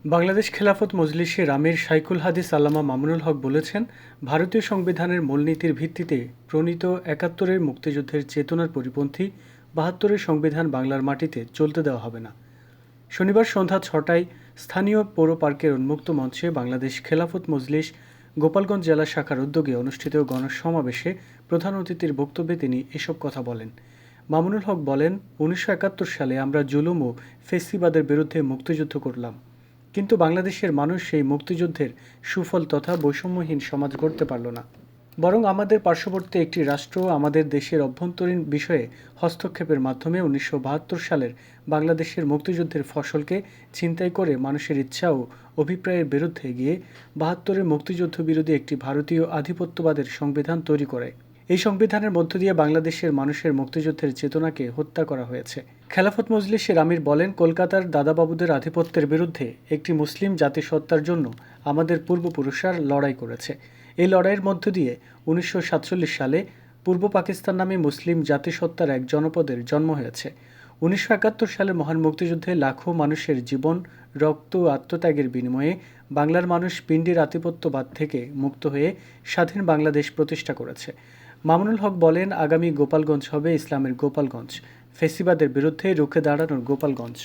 বাংলাদেশ খেলাফত মজলিসের আমির শাইখুল হাদিস আল্লামা মামুনুল হক বলেছেন, ভারতীয় সংবিধানের মূলনীতির ভিত্তিতে প্রণীত একাত্তরের মুক্তিযুদ্ধের চেতনার পরিপন্থী ৭২-এর সংবিধান বাংলার মাটিতে চলতে দেওয়া হবে না। শনিবার সন্ধ্যা ৬টায় স্থানীয় পৌর পার্কের উন্মুক্ত মঞ্চে বাংলাদেশ খেলাফত মজলিস গোপালগঞ্জ জেলা শাখার উদ্যোগে অনুষ্ঠিত গণসমাবেশে প্রধান অতিথির বক্তব্যে তিনি এসব কথা বলেন। মামুনুল হক বলেন, ১৯৭১ সালে আমরা জুলুম ও ফেসিবাদের বিরুদ্ধে মুক্তিযুদ্ধ করলাম, কিন্তু বাংলাদেশের মানুষ সেই মুক্তিযুদ্ধের সুফল তথা বৈষম্যহীন সমাজ গড়তে পারল না। বরং আমাদের পার্শ্ববর্তী একটি রাষ্ট্র আমাদের দেশের অভ্যন্তরীণ বিষয়ে হস্তক্ষেপের মাধ্যমে ১৯৭২ সালের বাংলাদেশের মুক্তিযুদ্ধের ফসলকে ছিনতাই করে মানুষের ইচ্ছা ও অভিপ্রায়ের বিরুদ্ধে গিয়ে ৭২-এর মুক্তিযুদ্ধ বিরোধী একটি ভারতীয় আধিপত্যবাদের সংবিধান তৈরি করে। এই সংবিধানের মধ্য দিয়ে বাংলাদেশের মানুষের মুক্তিযুদ্ধের চেতনাকে হত্যা করা হয়েছে। খেলাফত মজলিসের আমির বলেন, কলকাতার দাদাবাবুদের আধিপত্যের বিরুদ্ধে একটি মুসলিম জাতিসত্তার জন্য আমাদের পূর্বপুরুষরা লড়াই করেছে। এই লড়াইয়ের মধ্য দিয়ে ১৯৪৭ সালে পূর্ব পাকিস্তান নামে মুসলিম জাতিসত্তার এক জনপদের জন্ম হয়েছে। ১৯৭১ সালে মহান মুক্তিযুদ্ধে লাখো মানুষের জীবন, রক্ত ও আত্মত্যাগের বিনিময়ে বাংলার মানুষ পিণ্ডির আধিপত্যবাদ থেকে মুক্ত হয়ে স্বাধীন বাংলাদেশ প্রতিষ্ঠা করেছে। মামুনুল হক বলেন, আগামী গোপালগঞ্জ হবে ইসলামের গোপালগঞ্জ, ফেসিবাদের বিরুদ্ধে রুখে দাঁড়ানোর গোপালগঞ্জ।